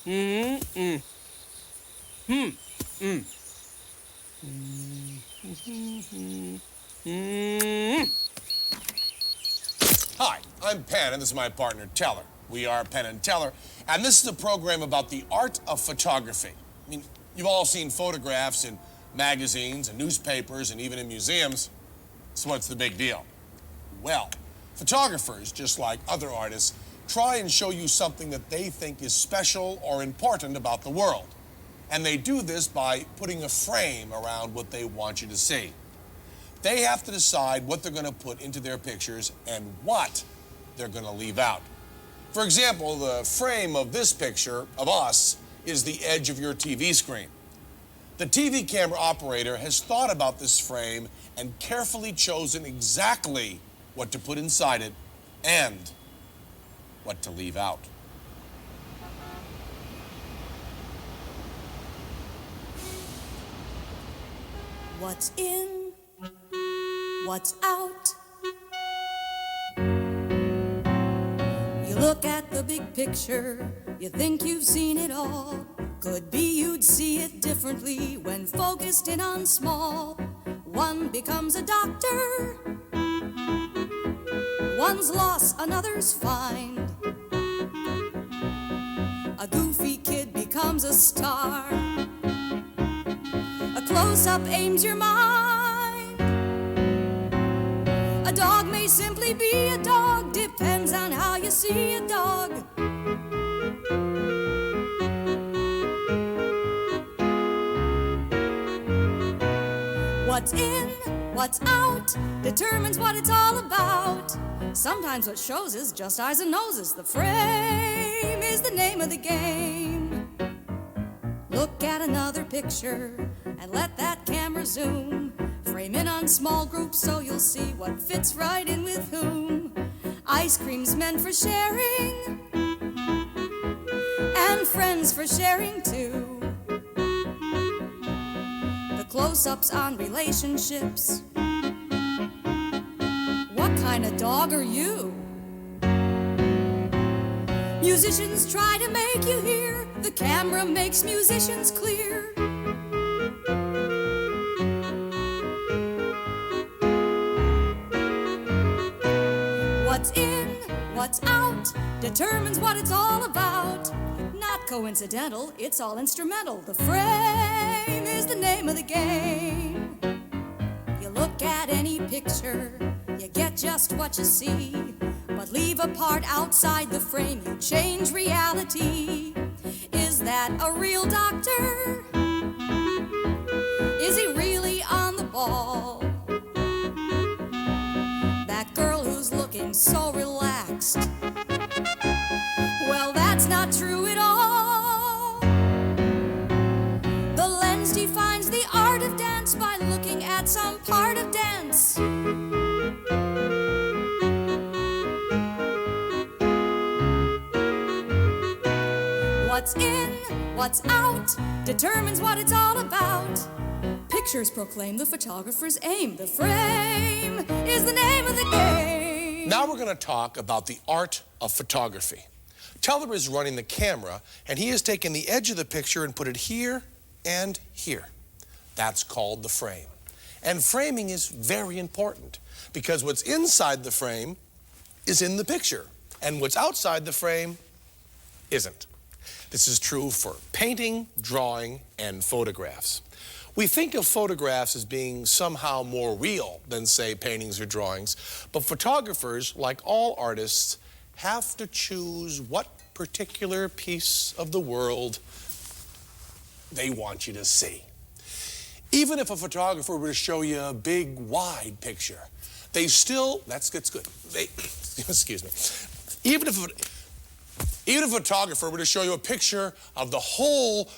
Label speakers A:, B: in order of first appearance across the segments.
A: Hi, I'm Penn, and this is my partner, Teller. We are Penn and Teller, and this is a program about the art of photography. I mean, you've all seen photographs in magazines and newspapers and even in museums. So what's the big deal? Well, photographers, just like other artists, try and show you something that they think is special or important about the world. And they do this by putting a frame around what they want you to see. They have to decide what they're going to put into their pictures and what they're going to leave out. For example, the frame of this picture of us is the edge of your TV screen. The TV camera operator has thought about this frame and carefully chosen exactly what to put inside it and what to leave out.
B: What's in? What's out? You look at the big picture, you think you've seen it all. Could be you'd see it differently when focused in on small. One becomes a doctor, one's loss, another's find. A goofy kid becomes a star. A close-up aims your mind. A dog may simply be a dog, depends on how you see a dog. What's in, what's out, determines what it's all about. Sometimes what shows is just eyes and noses. The frame is the name of the game. Look at another picture and let that camera zoom. Frame in on small groups so you'll see what fits right in with whom. Ice cream's meant for sharing, and friends for sharing too. The close-ups on relationships. What kind of dog are you? Musicians try to make you hear. The camera makes musicians clear. What's in, what's out, determines what it's all about. Not coincidental, it's all instrumental. The frame is the name of the game. You look at any picture, you get just what you see. But leave a part outside the frame, you change reality. Is that a real doctor? Is he really on the ball? That girl who's looking so relaxed, well, that's not true at all. The lens defines the art of dance by looking at some part of dance. What's in, what's out, determines what it's all about. Pictures proclaim the photographer's aim. The frame is the name of the game.
A: Now we're going to talk about the art of photography. Teller is running the camera, and he has taken the edge of the picture and put it here and here. That's called the frame. And framing is very important because what's inside the frame is in the picture, and what's outside the frame isn't. This is true for painting, drawing, and photographs. We think of photographs as being somehow more real than, say, paintings or drawings, but photographers, like all artists, have to choose what particular piece of the world they want you to see. Even if a photographer were to show you a big, wide picture, they still, that's good. Excuse me. Even if a photographer were to show you a picture of the whole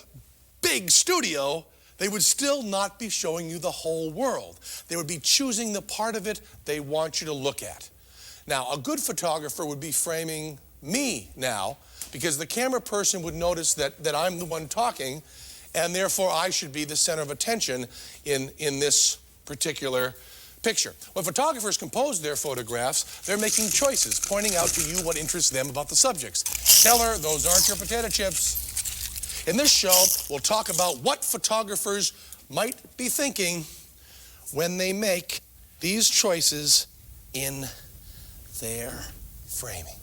A: big studio, they would still not be showing you the whole world. They would be choosing the part of it they want you to look at. Now, a good photographer would be framing me now, because the camera person would notice that I'm the one talking, and therefore I should be the center of attention in this particular picture. When photographers compose their photographs, they're making choices, pointing out to you what interests them about the subjects. Teller, those aren't your potato chips. In this show, we'll talk about what photographers might be thinking when they make these choices in their framing.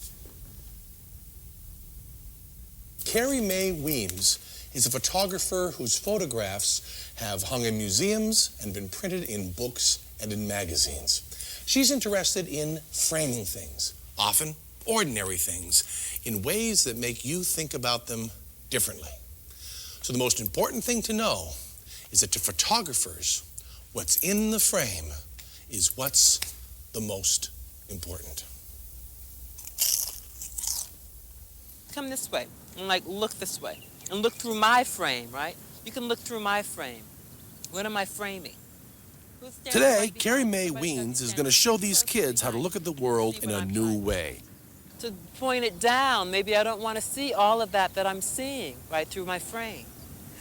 A: Carrie Mae Weems is a photographer whose photographs have hung in museums and been printed in books and in magazines. She's interested in framing things, often ordinary things, in ways that make you think about them differently. So the most important thing to know is that to photographers, what's in the frame is what's the most important.
C: Come this way and look this way and look through my frame, right? You can look through my frame. What am I framing?
A: Today, Carrie Mae Weems is going to show these kids how to look at the world in a new way.
C: To point it down, maybe I don't want to see all of that I'm seeing, right, through my frame.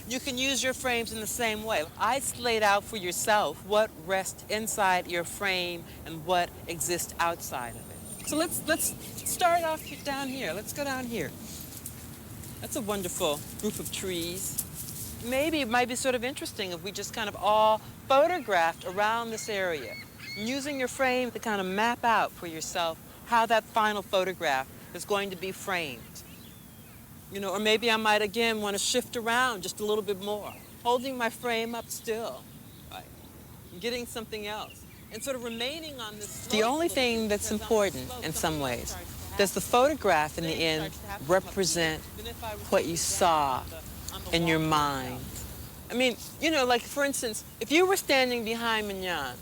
C: You can use your frames in the same way. Isolate out for yourself what rests inside your frame and what exists outside of it. So let's start off down here. Let's go down here. That's a wonderful group of trees. Maybe it might be sort of interesting if we just kind of all photographed around this area, using your frame to kind of map out for yourself how that final photograph is going to be framed. You know, or maybe I might again want to shift around just a little bit more, holding my frame up still, right? And getting something else, and sort of remaining on this slope. The only thing that's important in some ways, does the photograph in the end represent what you saw in your mind? I mean, you know, like for instance, if you were standing behind Mignon,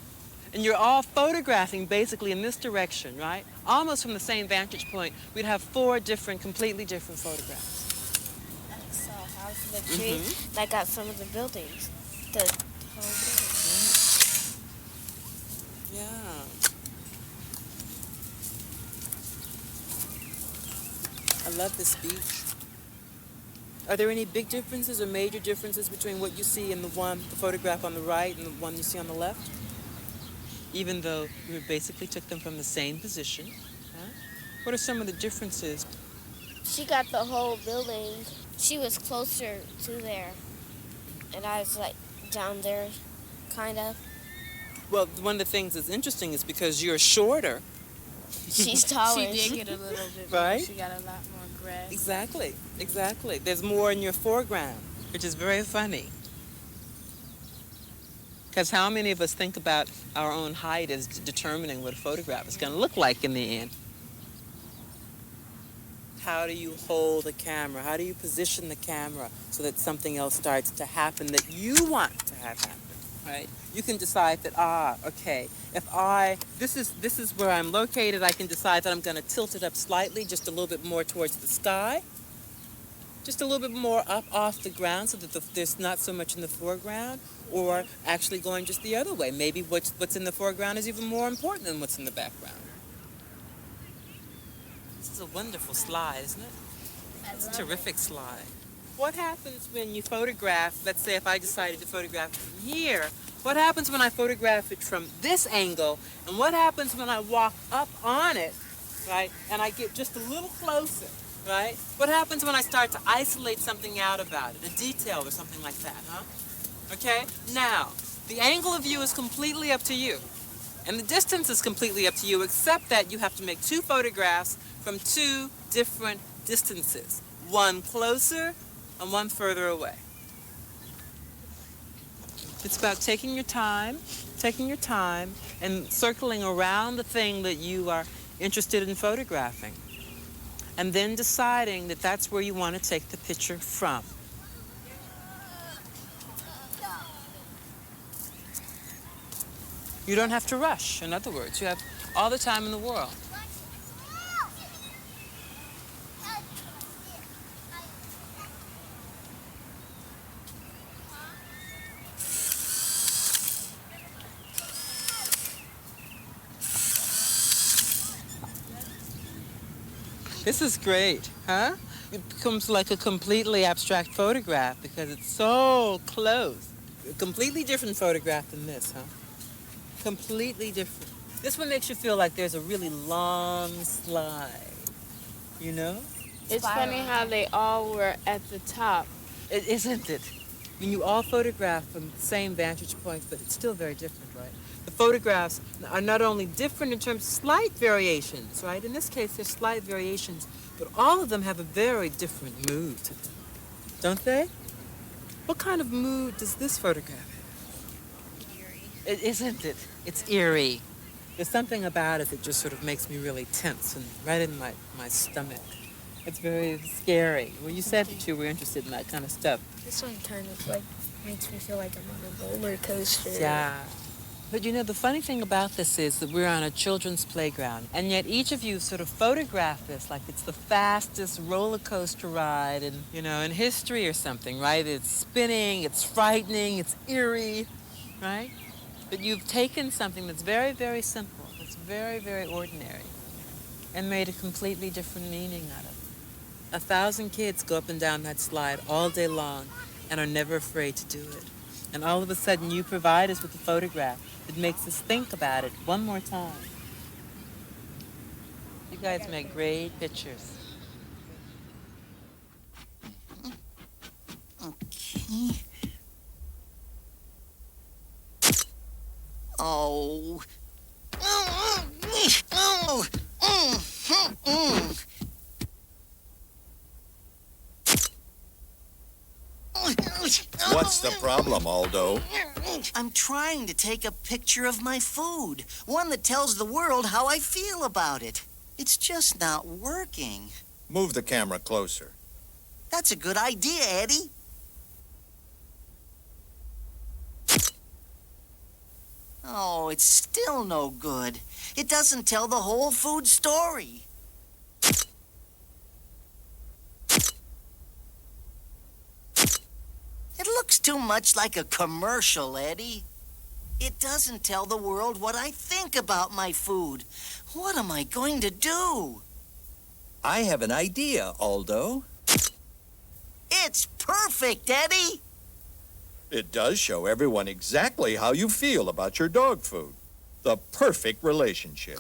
C: and you're all photographing basically in this direction, right? Almost from the same vantage point, we'd have 4 completely different photographs.
D: I saw a house in the tree that got some of the buildings. The whole building.
C: Yeah. I love this beach. Are there any big differences or major differences between what you see in the photograph on the right and the one you see on the left? Even though we basically took them from the same position. Huh? What are some of the differences?
D: She got the whole building. She was closer to there. And I was like down there, kind of.
C: Well, one of the things that's interesting is because you're shorter.
D: She's taller.
E: She did get a little bit
C: right?
E: more. She got a lot more grass.
C: Exactly, exactly. There's more in your foreground, which is very funny. Because how many of us think about our own height as determining what a photograph is going to look like in the end? How do you hold a camera? How do you position the camera so that something else starts to happen that you want to have happen, right? You can decide that, okay, this is where I'm located, I can decide that I'm going to tilt it up slightly, just a little bit more towards the sky, just a little bit more up off the ground so that there's not so much in the foreground, or actually going just the other way. Maybe what's in the foreground is even more important than what's in the background. This is a wonderful slide, isn't it? It's a terrific slide. What happens when you photograph, let's say if I decided to photograph it from here, what happens when I photograph it from this angle, and what happens when I walk up on it, right, and I get just a little closer, right? What happens when I start to isolate something out about it, a detail or something like that, huh? Okay, now, the angle of view is completely up to you. And the distance is completely up to you, except that you have to make 2 photographs from 2 different distances. One closer and one further away. It's about taking your time, and circling around the thing that you are interested in photographing. And then deciding that that's where you want to take the picture from. You don't have to rush, in other words. You have all the time in the world. This is great, huh? It becomes like a completely abstract photograph because it's so close. A completely different photograph than this, huh? Completely different. This one makes you feel like there's a really long slide, you know?
E: It's funny how they all were at the top,
C: Isn't it? I mean, you all photograph from the same vantage point, but it's still very different, right? The photographs are not only different in terms of slight variations, right? In this case, there's slight variations, but all of them have a very different mood to them, don't they? What kind of mood does this photograph have?
E: Eerie.
C: Isn't it? It's eerie. There's something about it that just sort of makes me really tense and right in my stomach. It's very scary. Well, you said that you were interested in that kind of stuff.
D: This one kind of like makes me feel like I'm on a roller coaster.
C: Yeah. But you know, the funny thing about this is that we're on a children's playground, and yet each of you sort of photograph this like it's the fastest roller coaster ride in history or something, right? It's spinning, it's frightening, it's eerie, right? But you've taken something that's very, very simple, that's very, very ordinary, and made a completely different meaning out of it. 1,000 kids go up and down that slide all day long and are never afraid to do it. And all of a sudden you provide us with a photograph that makes us think about it one more time. You guys make great pictures.
F: Okay. Oh.
G: What's the problem, Aldo?
F: I'm trying to take a picture of my food, one that tells the world how I feel about it. It's just not working.
G: Move the camera closer.
F: That's a good idea, Eddie. Oh, it's still no good. It doesn't tell the whole food story. It looks too much like a commercial, Eddie. It doesn't tell the world what I think about my food. What am I going to do?
G: I have an idea, Aldo.
F: It's perfect, Eddie.
G: It does show everyone exactly how you feel about your dog food. The perfect relationship.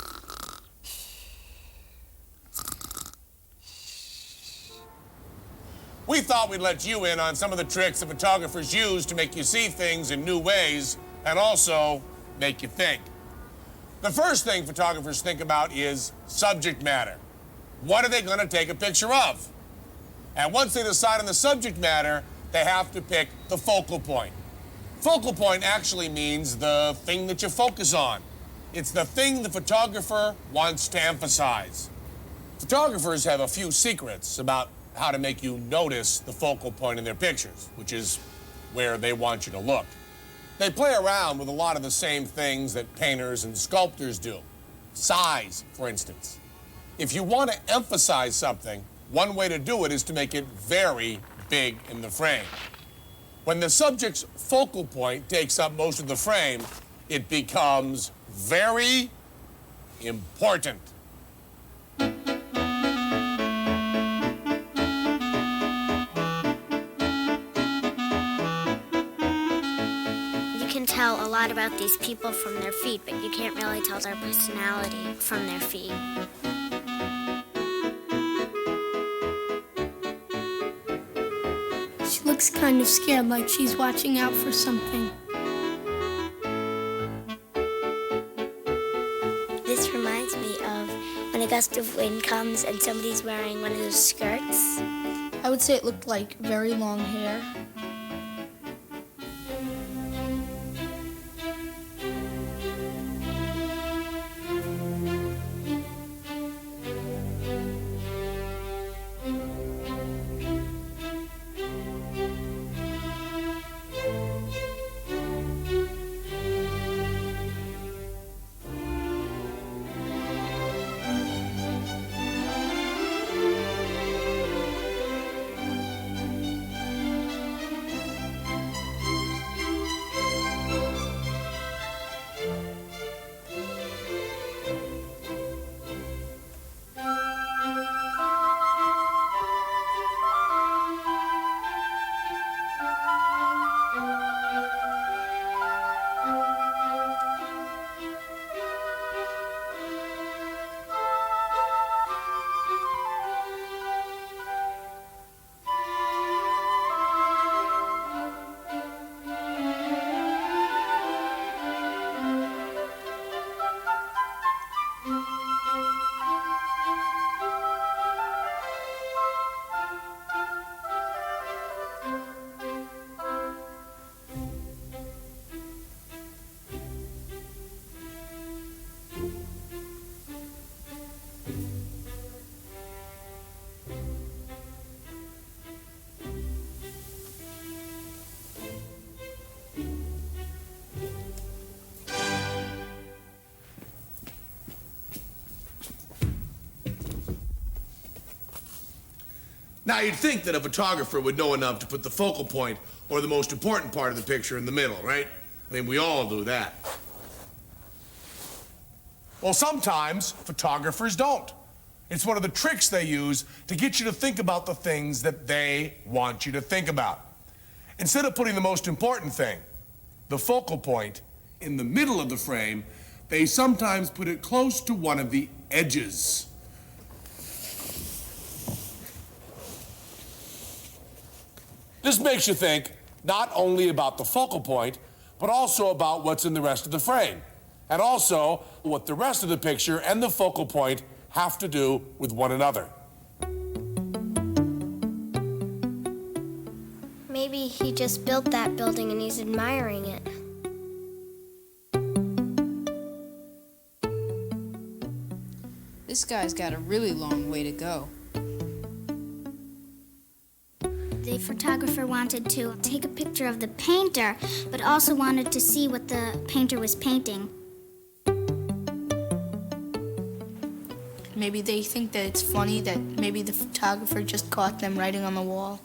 A: We thought we'd let you in on some of the tricks that photographers use to make you see things in new ways and also make you think. The first thing photographers think about is subject matter. What are they going to take a picture of? And once they decide on the subject matter, they have to pick the focal point. Focal point actually means the thing that you focus on. It's the thing the photographer wants to emphasize. Photographers have a few secrets about how to make you notice the focal point in their pictures, which is where they want you to look. They play around with a lot of the same things that painters and sculptors do. Size, for instance. If you want to emphasize something, one way to do it is to make it very big in the frame. When the subject's focal point takes up most of the frame, it becomes very important.
D: You can tell a lot about these people from their feet, but you can't really tell their personality from their feet.
H: She looks kind of scared, like she's watching out for something.
D: This reminds me of when a gust of wind comes and somebody's wearing one of those skirts.
H: I would say it looked like very long hair.
A: Now, you'd think that a photographer would know enough to put the focal point or the most important part of the picture in the middle, right? I mean, we all do that. Well, sometimes photographers don't. It's one of the tricks they use to get you to think about the things that they want you to think about. Instead of putting the most important thing, the focal point, in the middle of the frame, they sometimes put it close to one of the edges. This makes you think not only about the focal point, but also about what's in the rest of the frame, and also what the rest of the picture and the focal point have to do with one another.
D: Maybe he just built that building and he's admiring it.
E: This guy's got a really long way to go.
I: The photographer wanted to take a picture of the painter, but also wanted to see what the painter was painting.
H: Maybe they think that it's funny that maybe the photographer just caught them writing on the wall.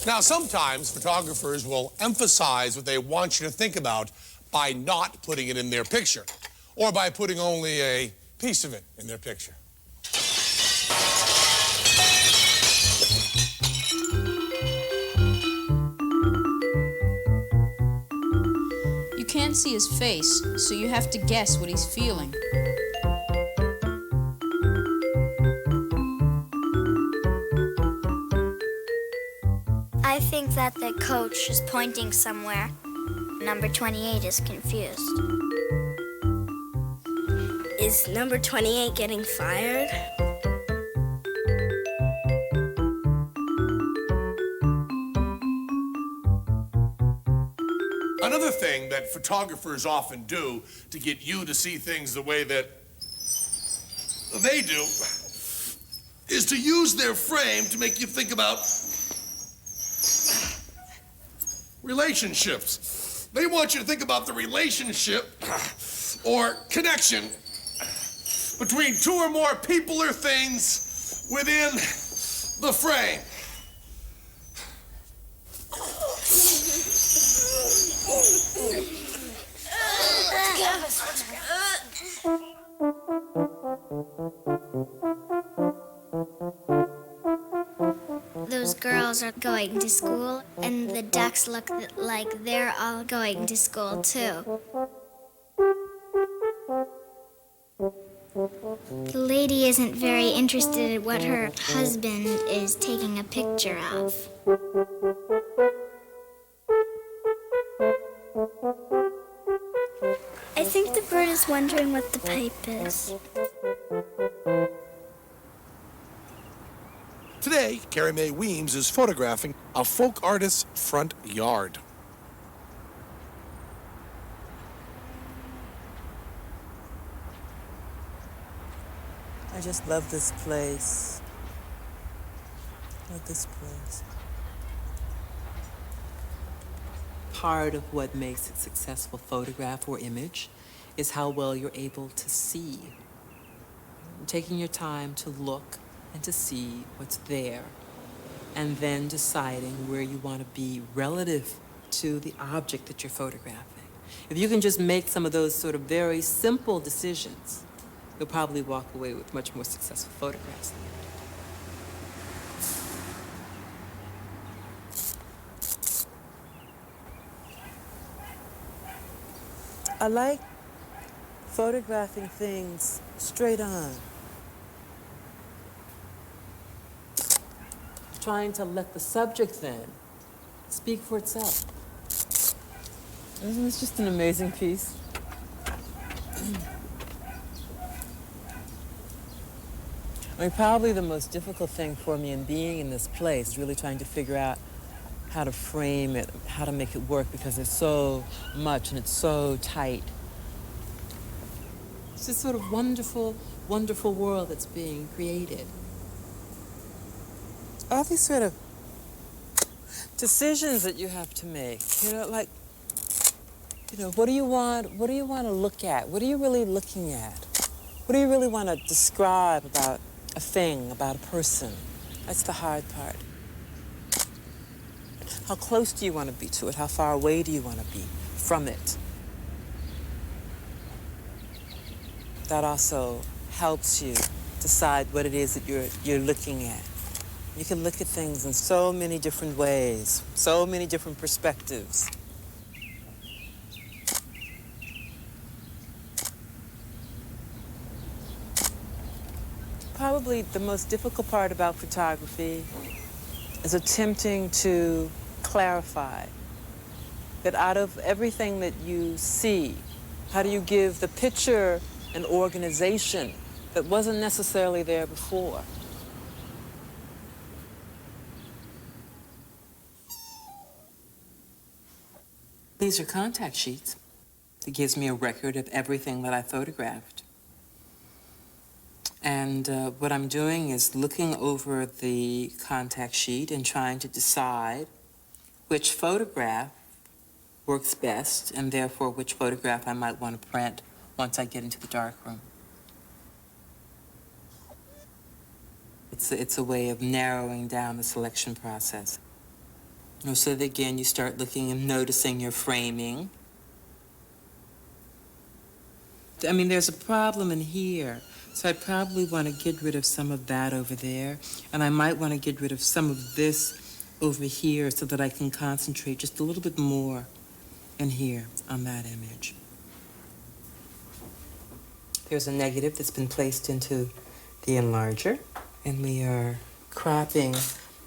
A: Now, sometimes photographers will emphasize what they want you to think about by not putting it in their picture, or by putting only a piece of it in their picture.
E: You can't see his face, so you have to guess what he's feeling.
I: I think that the coach is pointing somewhere. Number 28 is confused.
D: Is number 28 getting fired?
A: Another thing that photographers often do to get you to see things the way that they do is to use their frame to make you think about relationships. They want you to think about the relationship or connection between two or more people or things within the frame.
I: Those girls are going to school, and the ducks look like they're all going to school too. The lady isn't very interested in what her husband is taking a picture of. I think the bird is wondering what the pipe is.
A: Today, Carrie Mae Weems is photographing a folk artist's front yard.
C: I just love this place. Love this place. Part of what makes a successful photograph or image is how well you're able to see. Taking your time to look and to see what's there, and then deciding where you want to be relative to the object that you're photographing. If you can just make some of those sort of very simple decisions, you'll probably walk away with much more successful photographs. I like photographing things straight on. Trying to let the subject then speak for itself. Isn't this just an amazing piece? I mean, probably the most difficult thing for me in being in this place is really trying to figure out how to frame it, how to make it work, because there's so much and it's so tight. It's this sort of wonderful, wonderful world that's being created. All these sort of decisions that you have to make, like, what do you want to look at? What are you really looking at? What do you really want to describe about a thing, about a person. That's the hard part. How close do you want to be to it? How far away do you want to be from it? That also helps you decide what it is that you're looking at. You can look at things in so many different ways, so many different perspectives. Probably the most difficult part about photography is attempting to clarify that out of everything that you see, how do you give the picture an organization that wasn't necessarily there before? These are contact sheets. It gives me a record of everything that I photographed. And what I'm doing is looking over the contact sheet and trying to decide which photograph works best, and therefore which photograph I might want to print once I get into the darkroom. It's a way of narrowing down the selection process. So that again, you start looking and noticing your framing. I mean, there's a problem in here. So I'd probably want to get rid of some of that over there, and I might want to get rid of some of this over here so that I can concentrate just a little bit more in here on that image. There's a negative that's been placed into the enlarger, and we are cropping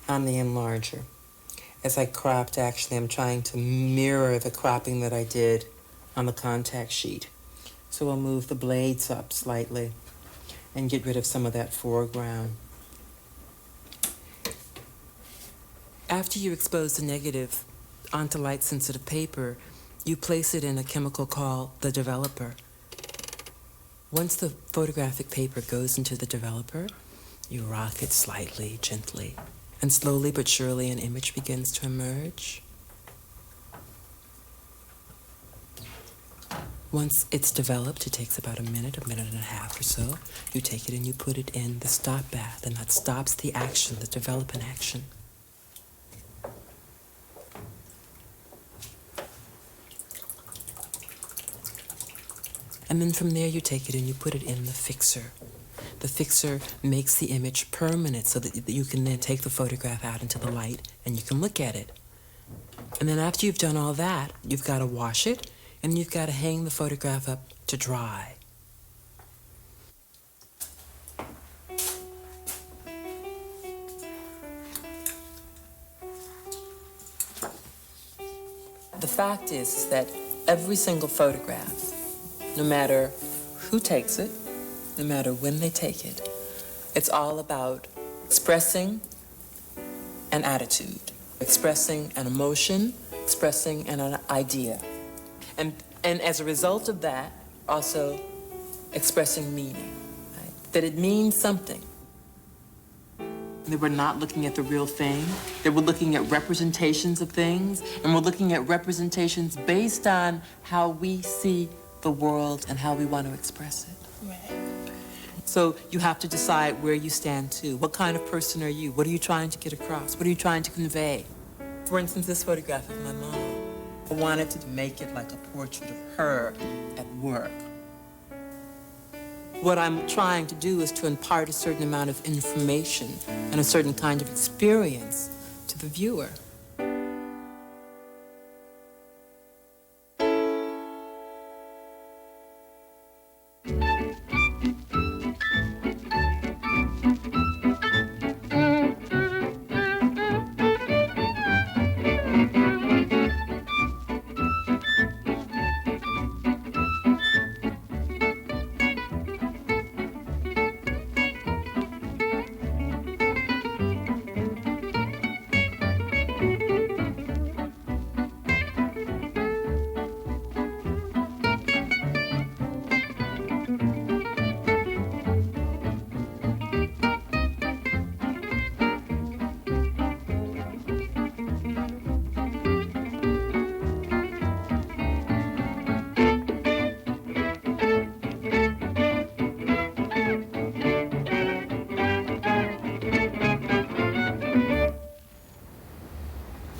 C: on the enlarger. As I cropped, actually, I'm trying to mirror the cropping that I did on the contact sheet. So I'll move the blades up slightly and get rid of some of that foreground. After you expose the negative onto light-sensitive paper, you place it in a chemical called the developer. Once the photographic paper goes into the developer, you rock it slightly, gently, and slowly but surely an image begins to emerge. Once it's developed, it takes about a minute and a half or so. You take it and you put it in the stop bath, and that stops the action, the development action. And then from there, you take it and you put it in the fixer. The fixer makes the image permanent so that you can then take the photograph out into the light and you can look at it. And then after you've done all that, you've got to wash it, and you've got to hang the photograph up to dry. The fact is that every single photograph, no matter who takes it, no matter when they take it, it's all about expressing an attitude, expressing an emotion, expressing an idea. And as a result of that, also expressing meaning, right? That it means something. That we're not looking at the real thing, that we're looking at representations of things, and we're looking at representations based on how we see the world and how we want to express it. Right. So you have to decide where you stand too. What kind of person are you? What are you trying to get across? What are you trying to convey? For instance, this photograph of my mom. I wanted to make it like a portrait of her at work. What I'm trying to do is to impart a certain amount of information and a certain kind of experience to the viewer.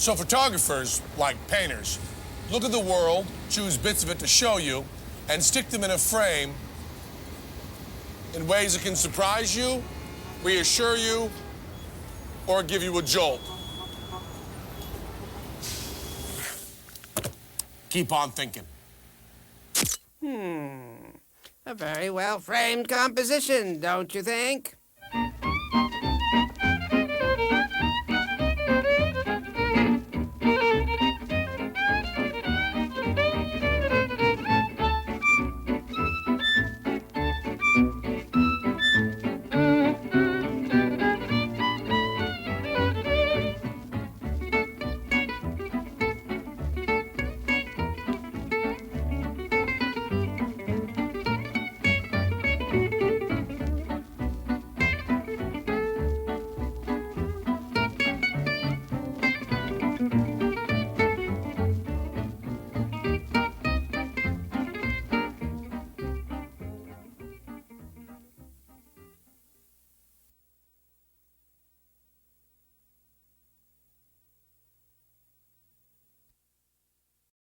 A: So photographers, like painters, look at the world, choose bits of it to show you, and stick them in a frame in ways that can surprise you, reassure you, or give you a jolt. Keep on thinking.
J: A very well-framed composition, don't you think?